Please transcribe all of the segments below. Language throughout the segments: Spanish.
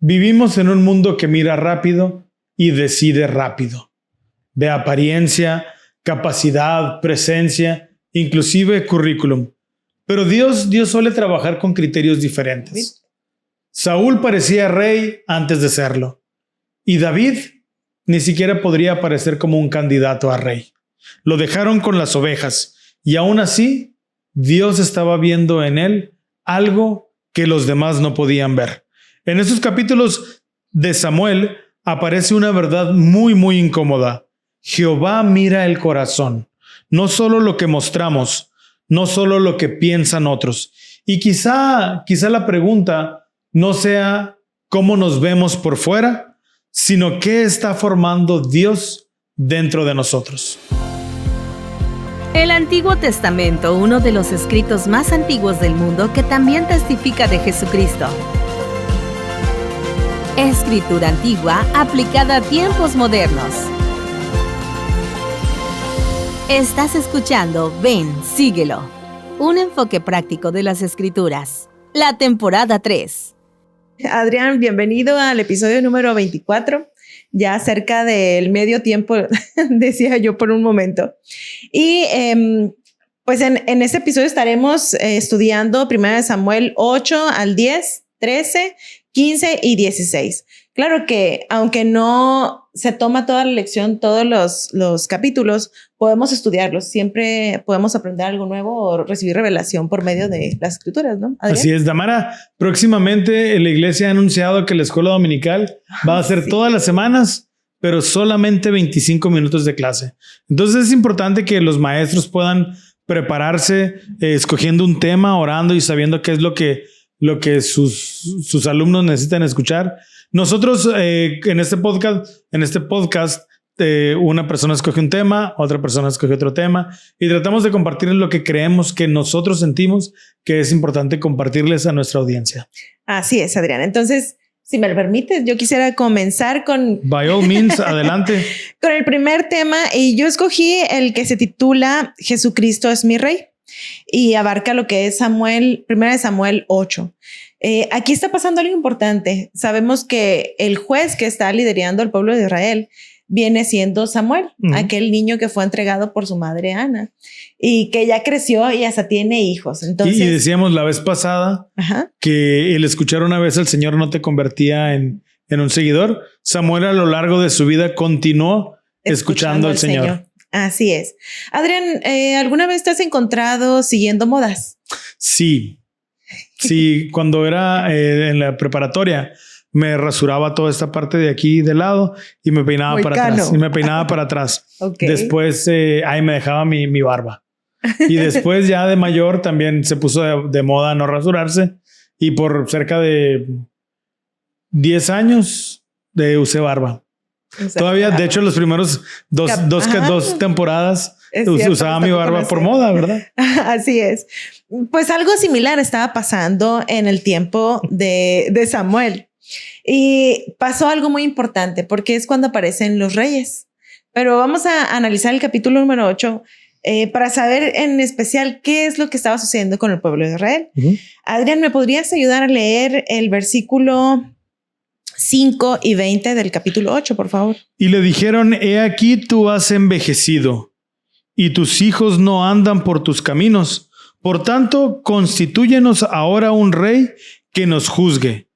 Vivimos en un mundo que mira rápido y decide rápido. Ve apariencia, capacidad, presencia, inclusive currículum. Pero Dios suele trabajar con criterios diferentes. Saúl parecía rey antes de serlo. Y David ni siquiera podría parecer como un candidato a rey. Lo dejaron con las ovejas. Y aún así, Dios estaba viendo en él algo que los demás no podían ver. En esos capítulos de Samuel aparece una verdad muy, muy incómoda. Jehová mira el corazón, no solo lo que mostramos, no solo lo que piensan otros. Y quizá la pregunta no sea cómo nos vemos por fuera, sino qué está formando Dios dentro de nosotros. El Antiguo Testamento, uno de los escritos más antiguos del mundo que también testifica de Jesucristo. Escritura antigua aplicada a tiempos modernos. Estás escuchando Ven, síguelo. Un enfoque práctico de las Escrituras. La temporada 3. Adrián, bienvenido al episodio número 24. Ya cerca del medio tiempo, decía yo por un momento. Y pues en este episodio estaremos estudiando 1 Samuel 8 al 10, 13, 15 y 16. Claro que aunque no se toma toda la lección, todos los capítulos, podemos estudiarlos. Siempre podemos aprender algo nuevo o recibir revelación por medio de las escrituras, ¿no? ¿Adrián? Así es, Damara. Próximamente la iglesia ha anunciado que la escuela dominical va a ser todas las semanas, pero solamente 25 minutos de clase. Entonces es importante que los maestros puedan prepararse escogiendo un tema, orando y sabiendo qué es lo que sus alumnos necesitan escuchar. Nosotros en este podcast, una persona escoge un tema, otra persona escoge otro tema y tratamos de compartirles lo que creemos que nosotros sentimos que es importante compartirles a nuestra audiencia. Así es, Adrián. Entonces, si me lo permites, yo quisiera comenzar con... By all means, adelante. Con el primer tema, y yo escogí el que se titula Jesucristo es mi Rey y abarca lo que es 1 Samuel 8. Aquí está pasando algo importante. Sabemos que el juez que está liderando al pueblo de Israel viene siendo Samuel, aquel niño que fue entregado por su madre Ana y que ya creció y hasta tiene hijos. Entonces, y decíamos la vez pasada que el escuchar una vez al Señor no te convertía en un seguidor. Samuel a lo largo de su vida continuó escuchando al Señor. Así es. Adrián, ¿alguna vez te has encontrado siguiendo modas? Sí, cuando era en la preparatoria me rasuraba toda esta parte de aquí de lado y me peinaba para atrás. Okay. Después ahí me dejaba mi barba. Y después ya de mayor también se puso de moda no rasurarse y por cerca de 10 años usé barba. Todavía, de hecho, los primeros dos temporadas usaba mi barba por moda, ¿verdad? Así es. Pues algo similar estaba pasando en el tiempo de Samuel. Y pasó algo muy importante porque es cuando aparecen los reyes. Pero vamos a analizar el capítulo número 8 para saber en especial qué es lo que estaba sucediendo con el pueblo de Israel. Adrián, ¿me podrías ayudar a leer el versículo 5 y 20 del capítulo 8, por favor? Y le dijeron, he aquí tú has envejecido y tus hijos no andan por tus caminos. Por tanto, constitúyenos ahora un rey que nos juzgue,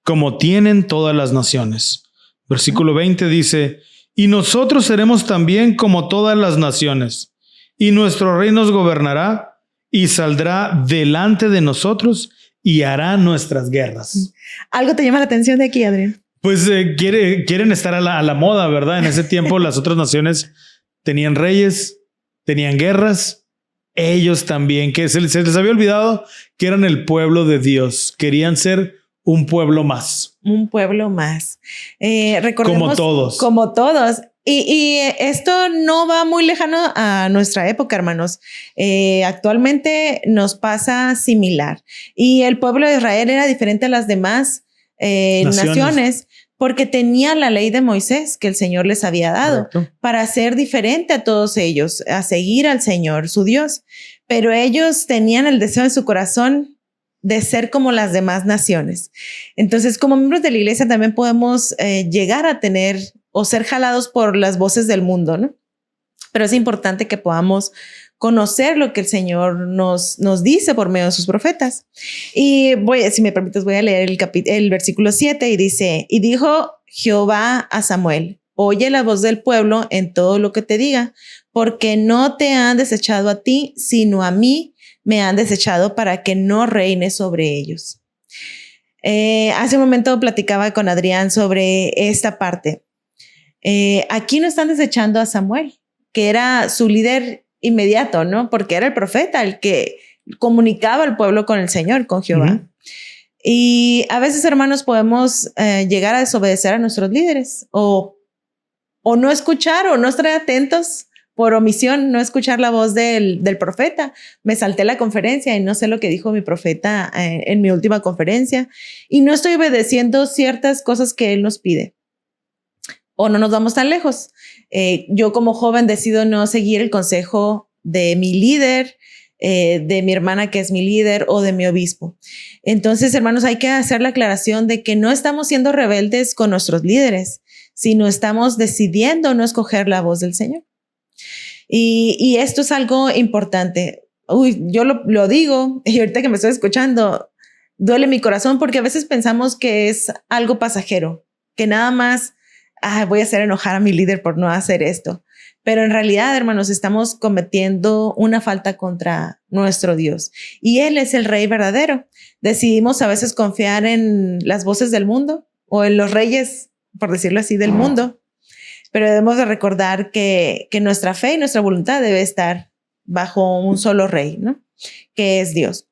como tienen todas las naciones. Versículo 20 dice, y nosotros seremos también como todas las naciones, y nuestro rey nos gobernará y saldrá delante de nosotros y hará nuestras guerras. ¿Algo te llama la atención de aquí, Adrián? Pues quieren estar a la moda, ¿verdad? En ese tiempo las otras naciones tenían reyes, tenían guerras. Ellos también, que se les había olvidado que eran el pueblo de Dios. Querían ser un pueblo más. Un pueblo más. Recordemos, como todos. Y esto no va muy lejano a nuestra época, hermanos. Actualmente nos pasa similar. Y el pueblo de Israel era diferente a las demás naciones porque tenía la ley de Moisés que el Señor les había dado. Correcto. Para ser diferente a todos ellos, a seguir al Señor, su Dios. Pero ellos tenían el deseo en su corazón de ser como las demás naciones. Entonces, como miembros de la iglesia también podemos llegar a tener o ser jalados por las voces del mundo, ¿no? Pero es importante que podamos conocer lo que el Señor nos dice por medio de sus profetas. Y si me permites, voy a leer el versículo 7 y dice, y dijo Jehová a Samuel, oye la voz del pueblo en todo lo que te diga, porque no te han desechado a ti, sino a mí me han desechado para que no reine sobre ellos. Hace un momento platicaba con Adrián sobre esta parte. Aquí no están desechando a Samuel, que era su líder inmediato, ¿no? Porque era el profeta, el que comunicaba al pueblo con el Señor, con Jehová. Uh-huh. Y a veces, hermanos, podemos llegar a desobedecer a nuestros líderes o no escuchar o no estar atentos por omisión, no escuchar la voz del profeta. Me salté la conferencia y no sé lo que dijo mi profeta en mi última conferencia y no estoy obedeciendo ciertas cosas que él nos pide. O no nos vamos tan lejos. Yo como joven decido no seguir el consejo de mi líder, de mi hermana que es mi líder o de mi obispo. Entonces, hermanos, hay que hacer la aclaración de que no estamos siendo rebeldes con nuestros líderes, sino estamos decidiendo no escoger la voz del Señor. Y esto es algo importante. Yo lo digo y ahorita que me estoy escuchando, duele mi corazón porque a veces pensamos que es algo pasajero, que nada más voy a hacer enojar a mi líder por no hacer esto. Pero en realidad, hermanos, estamos cometiendo una falta contra nuestro Dios y Él es el Rey verdadero. Decidimos a veces confiar en las voces del mundo o en los reyes, por decirlo así, del mundo. Pero debemos de recordar que nuestra fe y nuestra voluntad debe estar bajo un solo rey, ¿no? Que es Dios.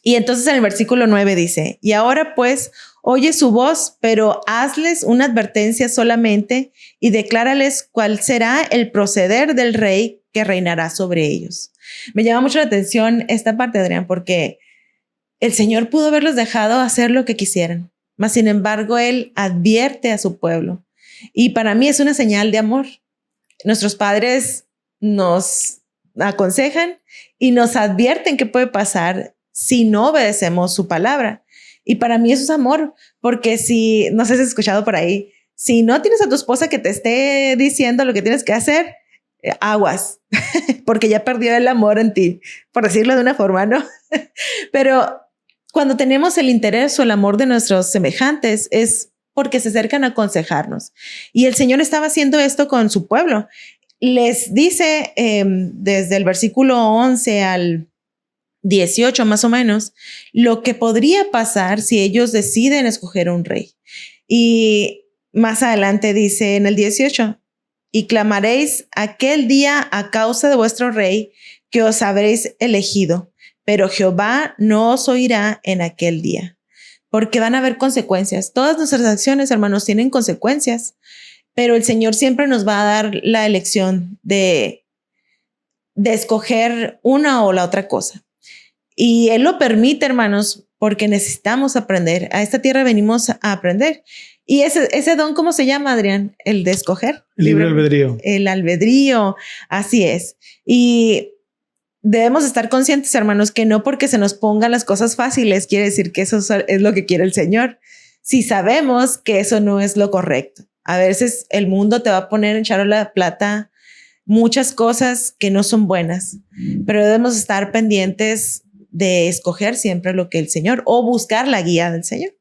Y entonces en el versículo 9 dice, y ahora pues oye su voz, pero hazles una advertencia solamente y declárales cuál será el proceder del rey que reinará sobre ellos. Me llama mucho la atención esta parte, Adrián, porque el Señor pudo haberlos dejado hacer lo que quisieran, mas sin embargo Él advierte a su pueblo. Y para mí es una señal de amor. Nuestros padres nos aconsejan y nos advierten qué puede pasar si no obedecemos su palabra. Y para mí eso es amor, porque si, no sé si has escuchado por ahí, si no tienes a tu esposa que te esté diciendo lo que tienes que hacer, aguas, porque ya perdió el amor en ti, por decirlo de una forma, ¿no? Pero cuando tenemos el interés o el amor de nuestros semejantes es porque se acercan a aconsejarnos. Y el Señor estaba haciendo esto con su pueblo. Les dice desde el versículo 11 al 18 más o menos, lo que podría pasar si ellos deciden escoger un rey. Y más adelante dice en el 18, y clamaréis aquel día a causa de vuestro rey que os habréis elegido, pero Jehová no os oirá en aquel día. Porque van a haber consecuencias. Todas nuestras acciones, hermanos, tienen consecuencias, pero el Señor siempre nos va a dar la elección de escoger una o la otra cosa. Y Él lo permite, hermanos, porque necesitamos aprender. A esta tierra venimos a aprender. Y ese don, ¿cómo se llama, Adrián? El de escoger. El libre albedrío. El albedrío, así es. Y debemos estar conscientes, hermanos, que no porque se nos pongan las cosas fáciles quiere decir que eso es lo que quiere el Señor. Si sabemos que eso no es lo correcto. A veces el mundo te va a poner en charola de plata muchas cosas que no son buenas, pero debemos estar pendientes de escoger siempre lo que el Señor o buscar la guía del Señor.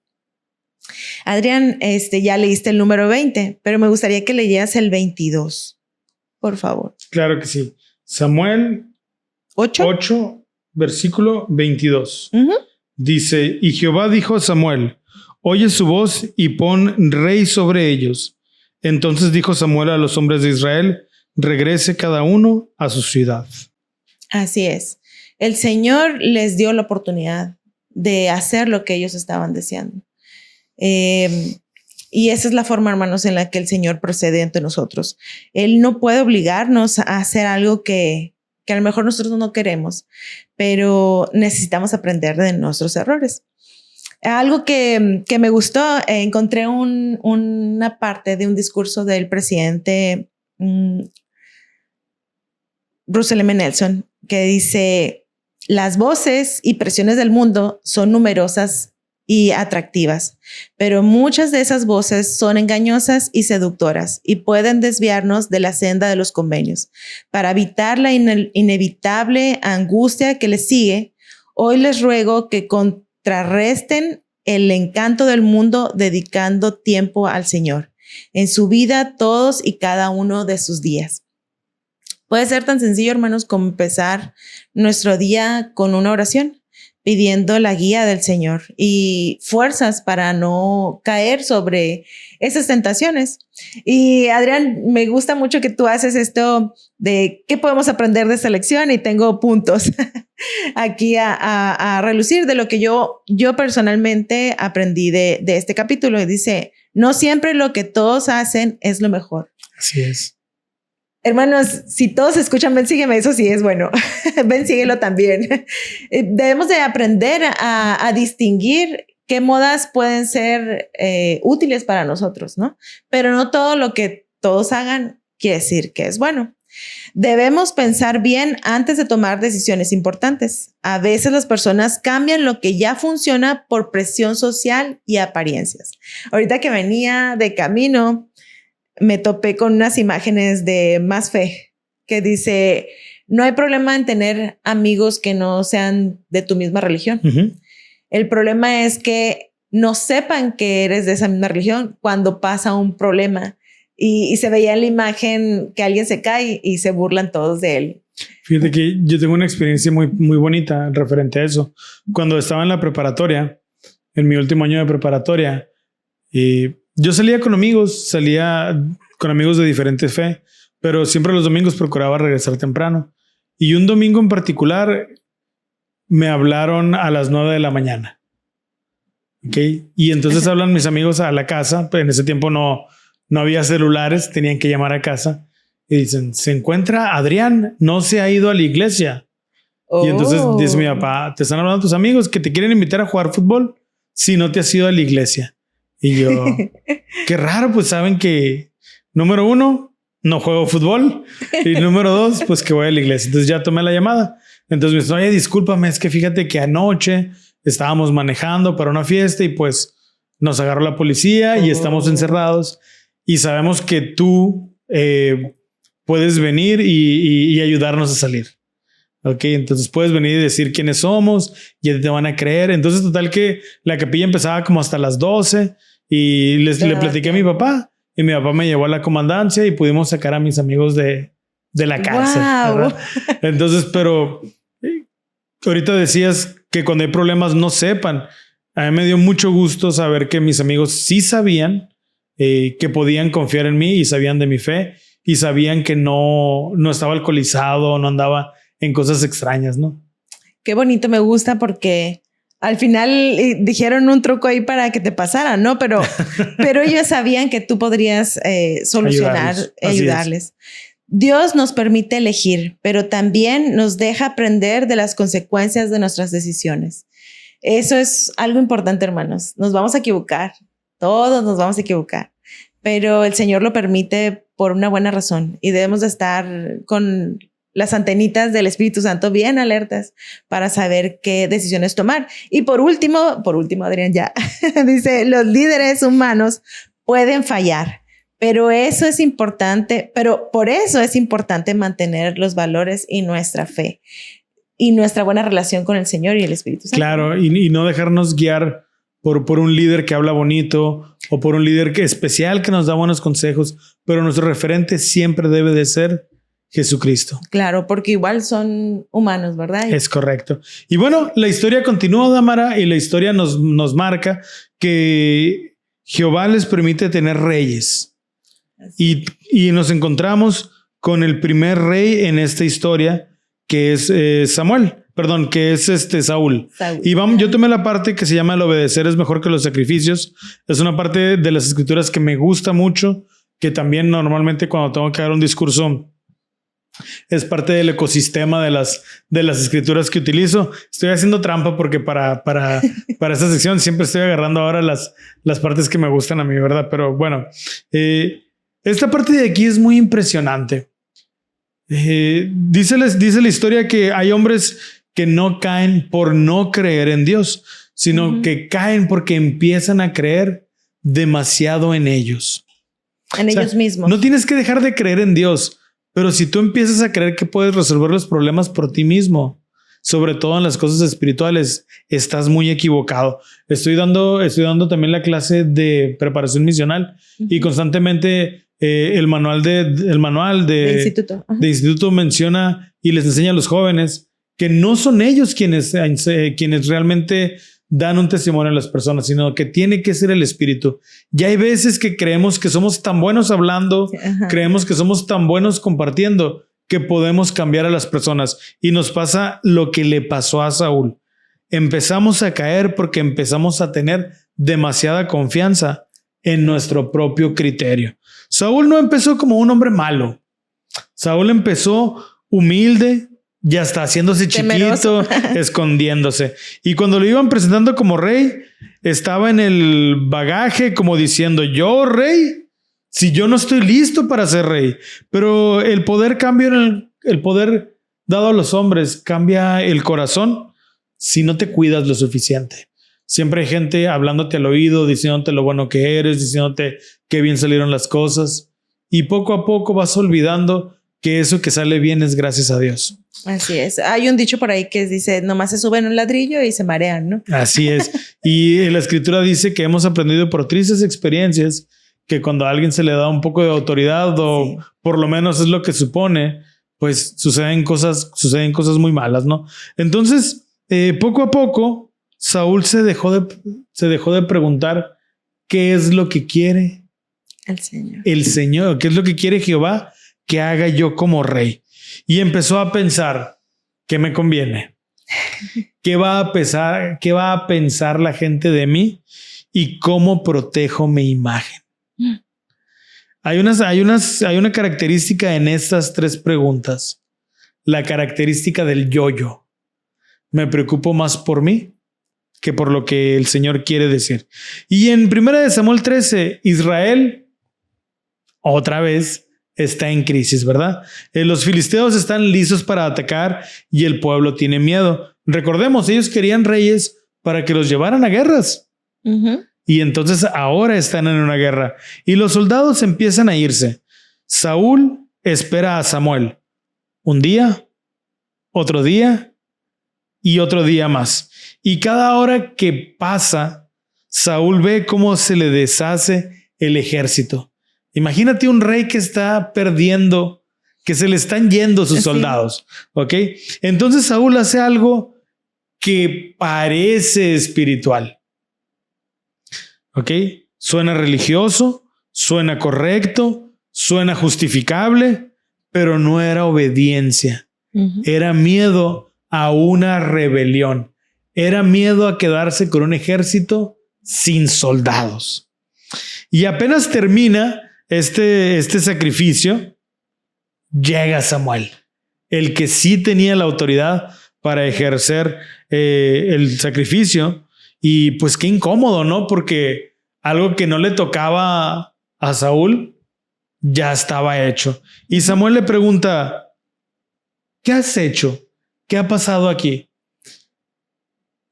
Adrián, ya leíste el número 20, pero me gustaría que leyeras el 22, por favor. Claro que sí. Samuel 8, versículo 22. Uh-huh. Dice, y Jehová dijo a Samuel, oye su voz y pon rey sobre ellos. Entonces dijo Samuel a los hombres de Israel, regrese cada uno a su ciudad. Así es. El Señor les dio la oportunidad de hacer lo que ellos estaban deseando. Y esa es la forma, hermanos, en la que el Señor procede ante nosotros. Él no puede obligarnos a hacer algo que a lo mejor nosotros no queremos, pero necesitamos aprender de nuestros errores. Algo que me gustó, encontré una parte de un discurso del presidente Russell M. Nelson, que dice las voces y presiones del mundo son numerosas y atractivas, pero muchas de esas voces son engañosas y seductoras y pueden desviarnos de la senda de los convenios. Para evitar la inevitable angustia que les sigue, hoy les ruego que contrarresten el encanto del mundo dedicando tiempo al Señor en su vida todos y cada uno de sus días. Puede ser tan sencillo, hermanos, como empezar nuestro día con una oración, pidiendo la guía del Señor y fuerzas para no caer sobre esas tentaciones. Y Adrián, me gusta mucho que tú haces esto de qué podemos aprender de esta lección y tengo puntos aquí a relucir de lo que yo personalmente aprendí de este capítulo. Y dice, no siempre lo que todos hacen es lo mejor. Así es. Hermanos, si todos escuchan Ven, sígueme, eso sí es bueno. Ven, síguelo también. Debemos de aprender a distinguir qué modas pueden ser útiles para nosotros, ¿no? Pero no todo lo que todos hagan quiere decir que es bueno. Debemos pensar bien antes de tomar decisiones importantes. A veces las personas cambian lo que ya funciona por presión social y apariencias. Ahorita que venía de camino, me topé con unas imágenes de Más Fe que dice, no hay problema en tener amigos que no sean de tu misma religión. Uh-huh. El problema es que no sepan que eres de esa misma religión cuando pasa un problema. Y se veía en la imagen que alguien se cae y se burlan todos de él. Fíjate que yo tengo una experiencia muy, muy bonita referente a eso. Cuando estaba en la preparatoria, en mi último año de preparatoria, yo salía con amigos de diferente fe, pero siempre los domingos procuraba regresar temprano. Y un domingo en particular me hablaron a las 9 de la mañana. ¿Okay? Y entonces hablan mis amigos a la casa, pero en ese tiempo no había celulares, tenían que llamar a casa. Y dicen, se encuentra Adrián, no se ha ido a la iglesia. Oh. Y entonces dice mi papá, te están hablando tus amigos que te quieren invitar a jugar fútbol si no te has ido a la iglesia. Y yo, qué raro, pues saben que, número 1, no juego fútbol. Y número 2, pues que voy a la iglesia. Entonces ya tomé la llamada. Entonces me dice, oye, discúlpame, es que fíjate que anoche estábamos manejando para una fiesta y pues nos agarró la policía y estamos encerrados. Y sabemos que tú puedes venir y ayudarnos a salir. Ok, entonces puedes venir y decir quiénes somos y te van a creer. Entonces, total que la capilla empezaba como hasta las 12 y le platiqué a mi papá y mi papá me llevó a la comandancia y pudimos sacar a mis amigos de la cárcel. Wow. Entonces, pero ahorita decías que cuando hay problemas no sepan. A mí me dio mucho gusto saber que mis amigos sí sabían que podían confiar en mí y sabían de mi fe y sabían que no estaba alcoholizado, no andaba en cosas extrañas, ¿no? Qué bonito, me gusta porque al final dijeron un truco ahí para que te pasara, ¿no? Pero ellos sabían que tú podrías ayudarles. Dios nos permite elegir, pero también nos deja aprender de las consecuencias de nuestras decisiones. Eso es algo importante, hermanos. Nos vamos a equivocar. Todos nos vamos a equivocar, pero el Señor lo permite por una buena razón y debemos de estar con las antenitas del Espíritu Santo bien alertas para saber qué decisiones tomar. Y por último, Adrián ya dice, los líderes humanos pueden fallar, pero por eso es importante mantener los valores y nuestra fe y nuestra buena relación con el Señor y el Espíritu Santo. Claro, y no dejarnos guiar por un líder que habla bonito o por un líder especial que nos da buenos consejos, pero nuestro referente siempre debe de ser Jesucristo. Claro, porque igual son humanos, ¿verdad? Es correcto. Y bueno, la historia continúa, Damara, y la historia nos marca que Jehová les permite tener reyes. Y nos encontramos con el primer rey en esta historia, que es Saúl. Y yo tomé la parte que se llama el obedecer es mejor que los sacrificios. Es una parte de las escrituras que me gusta mucho, que también normalmente cuando tengo que dar un discurso es parte del ecosistema de las escrituras que utilizo. Estoy haciendo trampa porque para esta sección siempre estoy agarrando ahora las partes que me gustan a mí, ¿verdad? Pero bueno, esta parte de aquí es muy impresionante. Dice la historia que hay hombres que no caen por no creer en Dios, sino que caen porque empiezan a creer demasiado en ellos. En ellos mismos. No tienes que dejar de creer en Dios, pero si tú empiezas a creer que puedes resolver los problemas por ti mismo, sobre todo en las cosas espirituales, estás muy equivocado. Estoy dando también la clase de preparación misional y constantemente el manual de instituto menciona y les enseña a los jóvenes que no son ellos quienes realmente dan un testimonio a las personas, sino que tiene que ser el Espíritu. Y hay veces que creemos que somos tan buenos hablando, creemos que somos tan buenos compartiendo, que podemos cambiar a las personas. Y nos pasa lo que le pasó a Saúl. Empezamos a caer porque empezamos a tener demasiada confianza en nuestro propio criterio. Saúl no empezó como un hombre malo. Saúl empezó humilde, ya está haciéndose chiquito, escondiéndose. Y cuando lo iban presentando como rey, estaba en el bagaje como diciendo, yo rey, si yo no estoy listo para ser rey. Pero el poder cambia, el poder dado a los hombres cambia el corazón si no te cuidas lo suficiente. Siempre hay gente hablándote al oído, diciéndote lo bueno que eres, diciéndote qué bien salieron las cosas. Y poco a poco vas olvidando que eso que sale bien es gracias a Dios. Así es. Hay un dicho por ahí que dice, nomás se suben un ladrillo y se marean, ¿no? Así es. Y la escritura dice que hemos aprendido por tristes experiencias que cuando a alguien se le da un poco de autoridad o por lo menos es lo que supone, pues suceden cosas muy malas, ¿no? Entonces, poco a poco, Saúl se dejó de preguntar qué es lo que quiere el Señor, qué es lo que quiere Jehová que haga yo como rey. Y empezó a pensar, ¿qué me conviene? ¿Qué va a pensar la gente de mí? ¿Y cómo protejo mi imagen? Hay una característica en estas tres preguntas. La característica del yo-yo. Me preocupo más por mí que por lo que el Señor quiere decir. Y en 1 Samuel 13, Israel, otra vez, está en crisis, ¿verdad? Los filisteos están listos para atacar y el pueblo tiene miedo. Recordemos, ellos querían reyes para que los llevaran a guerras. Y entonces ahora están en una guerra y los soldados empiezan a irse. Saúl espera a Samuel un día, otro día y otro día más. Y cada hora que pasa, Saúl ve cómo se le deshace el ejército. Imagínate un rey que está perdiendo, que se le están yendo sus soldados. ¿Ok? Entonces Saúl hace algo que parece espiritual. ¿Ok? Suena religioso, suena correcto, suena justificable, pero no era obediencia. Era miedo a una rebelión. Era miedo a quedarse con un ejército sin soldados. Y apenas termina este sacrificio, llega Samuel, el que sí tenía la autoridad para ejercer el sacrificio. Y pues qué incómodo, ¿no? Porque algo que no le tocaba a Saúl ya estaba hecho. Y Samuel le pregunta, ¿qué has hecho? ¿Qué ha pasado aquí?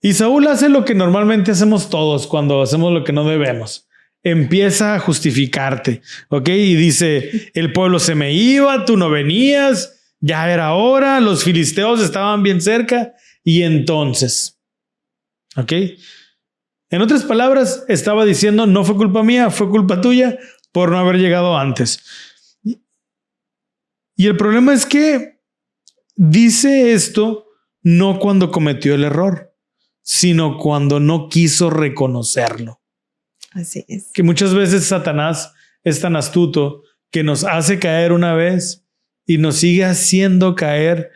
Y Saúl hace lo que normalmente hacemos todos cuando hacemos lo que no debemos. Empieza a justificarte, ¿ok? Y dice, el pueblo se me iba, tú no venías, ya era hora, los filisteos estaban bien cerca y entonces, ¿ok? En otras palabras, estaba diciendo, no fue culpa mía, fue culpa tuya por no haber llegado antes. Y el problema es que dice esto no cuando cometió el error, sino cuando no quiso reconocerlo. Así es. Que muchas veces Satanás es tan astuto que nos hace caer una vez y nos sigue haciendo caer.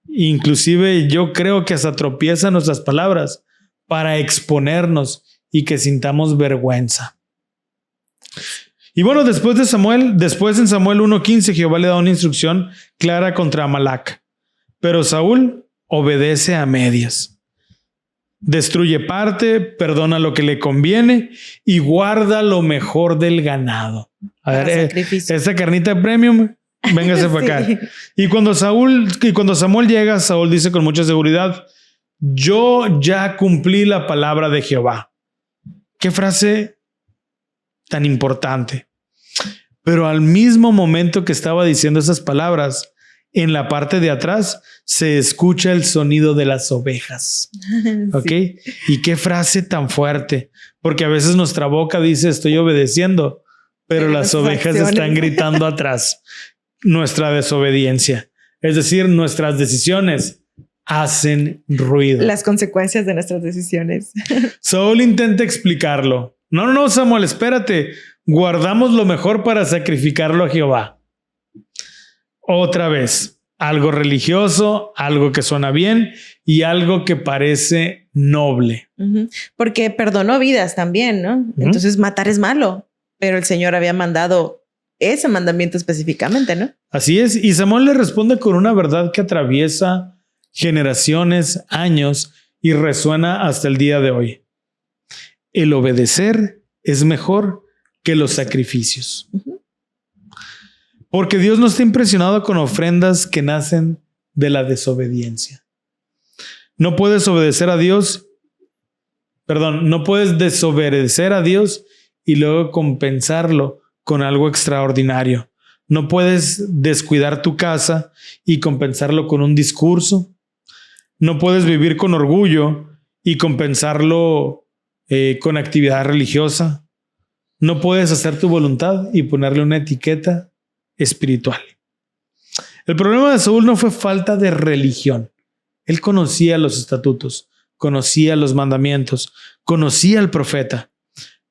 Inclusive yo creo que hasta tropieza nuestras palabras para exponernos y que sintamos vergüenza. Y bueno, después en Samuel 1:15, Jehová le da una instrucción clara contra Amalac. Pero Saúl obedece a medias. Destruye parte, perdona lo que le conviene y guarda lo mejor del ganado. A ver, esta carnita premium Véngase para acá. Sí. Y cuando Samuel llega, Saúl dice con mucha seguridad, yo ya cumplí la palabra de Jehová. Qué frase tan importante. Pero al mismo momento que estaba diciendo esas palabras, en la parte de atrás se escucha el sonido de las ovejas. ¿Ok? Sí. Y qué frase tan fuerte, porque a veces nuestra boca dice estoy obedeciendo, pero las ovejas están gritando atrás. Nuestra desobediencia, es decir, nuestras decisiones hacen ruido. Las consecuencias de nuestras decisiones. Saúl intenta explicarlo. No, Samuel, espérate. Guardamos lo mejor para sacrificarlo a Jehová. Otra vez, algo religioso, algo que suena bien y algo que parece noble. Porque perdonó vidas también, ¿no? Entonces matar es malo, pero el Señor había mandado ese mandamiento específicamente, ¿no? Así es. Y Samuel le responde con una verdad que atraviesa generaciones, años y resuena hasta el día de hoy. El obedecer es mejor que los sacrificios. Porque Dios no está impresionado con ofrendas que nacen de la desobediencia. No puedes desobedecer a Dios y luego compensarlo con algo extraordinario. No puedes descuidar tu casa y compensarlo con un discurso. No puedes vivir con orgullo y compensarlo con actividad religiosa. No puedes hacer tu voluntad y ponerle una etiqueta espiritual. El problema de Saúl no fue falta de religión. Él conocía los estatutos, conocía los mandamientos, conocía al profeta,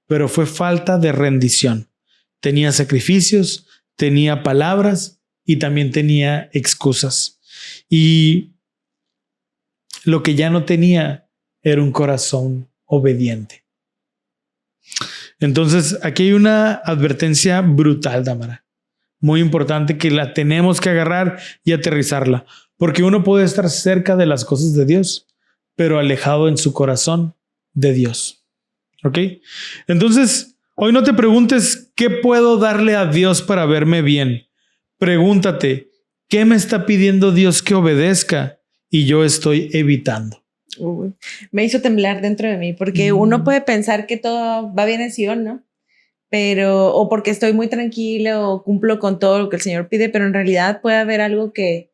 pero fue falta de rendición. Tenía sacrificios, tenía palabras y también tenía excusas. Y lo que ya no tenía era un corazón obediente. Entonces, aquí hay una advertencia brutal, Damara. Muy importante que la tenemos que agarrar y aterrizarla. Porque uno puede estar cerca de las cosas de Dios, pero alejado en su corazón de Dios. ¿Ok? Entonces, hoy no te preguntes qué puedo darle a Dios para verme bien. Pregúntate, ¿qué me está pidiendo Dios que obedezca y yo estoy evitando? Me hizo temblar dentro de mí porque uno puede pensar que todo va bien en Sion, ¿no? Pero, o porque estoy muy tranquilo o cumplo con todo lo que el Señor pide, pero en realidad puede haber algo que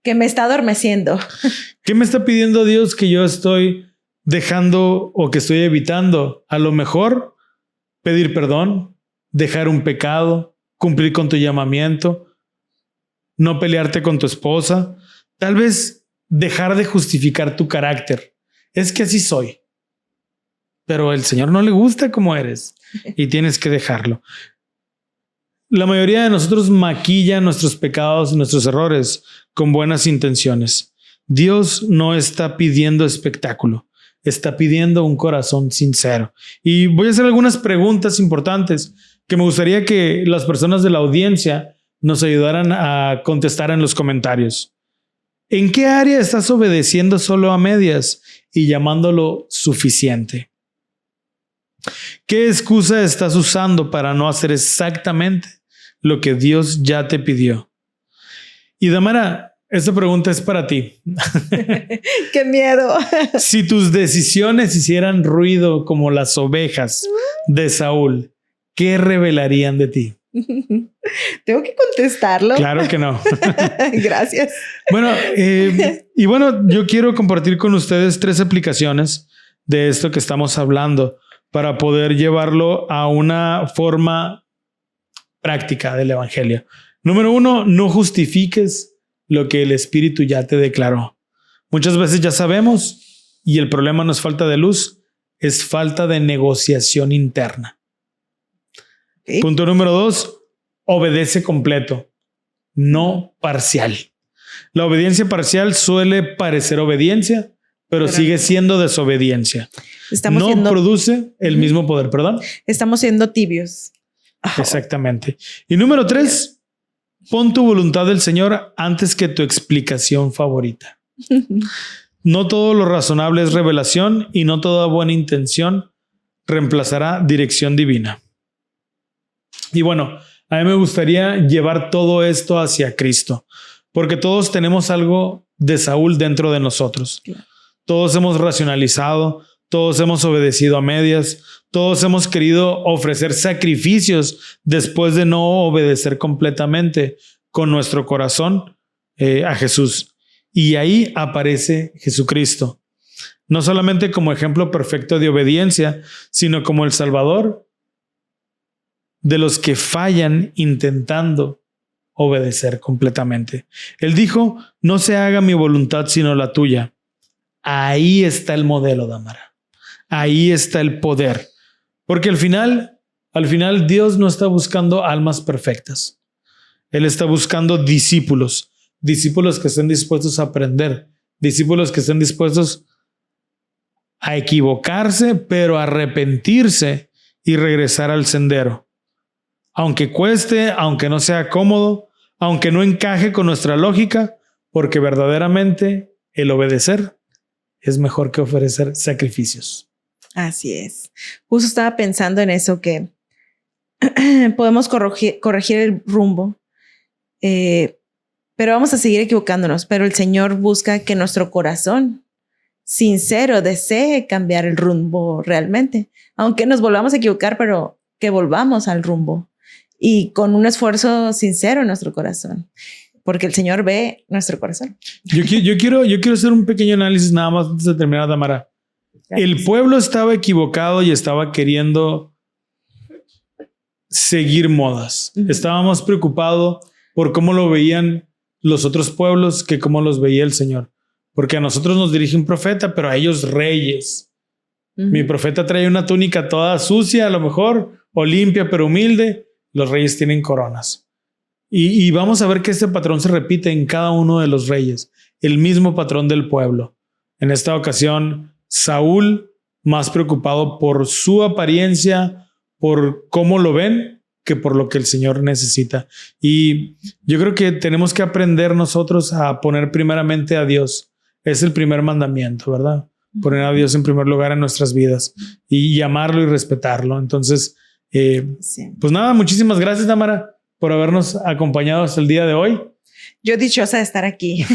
me está adormeciendo. ¿Qué me está pidiendo Dios que yo estoy dejando o que estoy evitando? A lo mejor pedir perdón, dejar un pecado, cumplir con tu llamamiento, no pelearte con tu esposa, tal vez dejar de justificar tu carácter. Es que así soy. Pero el Señor no le gusta como eres y tienes que dejarlo. La mayoría de nosotros maquilla nuestros pecados, nuestros errores con buenas intenciones. Dios no está pidiendo espectáculo, está pidiendo un corazón sincero. Y voy a hacer algunas preguntas importantes que me gustaría que las personas de la audiencia nos ayudaran a contestar en los comentarios. ¿En qué área estás obedeciendo solo a medias y llamándolo suficiente? ¿Qué excusa estás usando para no hacer exactamente lo que Dios ya te pidió? Y Damara, esta pregunta es para ti. ¡Qué miedo! Si tus decisiones hicieran ruido como las ovejas de Saúl, ¿qué revelarían de ti? ¿Tengo que contestarlo? Claro que no. Gracias. Bueno, yo quiero compartir con ustedes 3 aplicaciones de esto que estamos hablando para poder llevarlo a una forma práctica del evangelio. Número 1, no justifiques lo que el Espíritu ya te declaró. Muchas veces ya sabemos y el problema no es falta de luz, es falta de negociación interna. Okay. Punto número 2, obedece completo, no parcial. La obediencia parcial suele parecer obediencia, pero sigue siendo desobediencia. No produce el mismo poder, perdón. Estamos siendo tibios. Exactamente. Y número 3, pon tu voluntad del Señor antes que tu explicación favorita. No todo lo razonable es revelación y no toda buena intención reemplazará dirección divina. Y bueno, A mí me gustaría llevar todo esto hacia Cristo, porque todos tenemos algo de Saúl dentro de nosotros. Claro. Todos hemos racionalizado, todos hemos obedecido a medias, todos hemos querido ofrecer sacrificios después de no obedecer completamente con nuestro corazón a Jesús. Y ahí aparece Jesucristo, no solamente como ejemplo perfecto de obediencia, sino como el Salvador de los que fallan intentando obedecer completamente. Él dijo, no se haga mi voluntad sino la tuya. Ahí está el modelo, Damara. Ahí está el poder. Porque al final Dios no está buscando almas perfectas. Él está buscando discípulos que estén dispuestos a aprender, discípulos que estén dispuestos a equivocarse, pero a arrepentirse y regresar al sendero. Aunque cueste, aunque no sea cómodo, aunque no encaje con nuestra lógica, porque verdaderamente el obedecer es mejor que ofrecer sacrificios. Así es. Justo estaba pensando en eso, que podemos corregir el rumbo, pero vamos a seguir equivocándonos. Pero el Señor busca que nuestro corazón sincero desee cambiar el rumbo realmente. Aunque nos volvamos a equivocar, pero que volvamos al rumbo. Y con un esfuerzo sincero en nuestro corazón, porque el Señor ve nuestro corazón. Yo quiero hacer un pequeño análisis nada más antes de terminar, Damara. Gracias. El pueblo estaba equivocado y estaba queriendo seguir modas. Estaba más preocupado por cómo lo veían los otros pueblos que cómo los veía el Señor. Porque a nosotros nos dirige un profeta, pero a ellos reyes. Mi profeta trae una túnica toda sucia, a lo mejor, o limpia, pero humilde. Los reyes tienen coronas. Y vamos a ver que este patrón se repite en cada uno de los reyes. El mismo patrón del pueblo. En esta ocasión, Saúl, más preocupado por su apariencia, por cómo lo ven, que por lo que el Señor necesita. Y yo creo que tenemos que aprender nosotros a poner primeramente a Dios. Es el primer mandamiento, ¿verdad? Poner a Dios en primer lugar en nuestras vidas y amarlo y respetarlo. Entonces, sí. Pues nada, muchísimas gracias, Damara, por habernos acompañado hasta el día de hoy. Yo dichosa de estar aquí.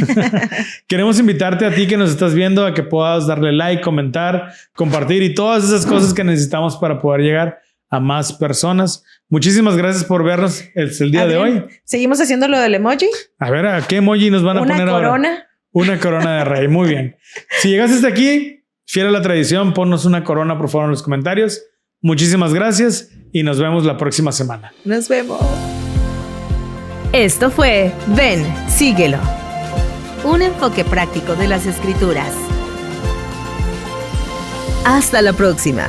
Queremos invitarte a ti que nos estás viendo a que puedas darle like, comentar, compartir y todas esas cosas que necesitamos para poder llegar a más personas. Muchísimas gracias por vernos el día de hoy. ¿Seguimos haciendo lo del emoji? A ver, ¿a qué emoji nos van a poner ahora? Una corona. Una corona de rey. Muy bien. Si llegaste hasta aquí, fiel a la tradición, ponnos una corona por favor en los comentarios. Muchísimas gracias y nos vemos la próxima semana. Nos vemos. Esto fue Ven, síguelo. Un enfoque práctico de las Escrituras. Hasta la próxima.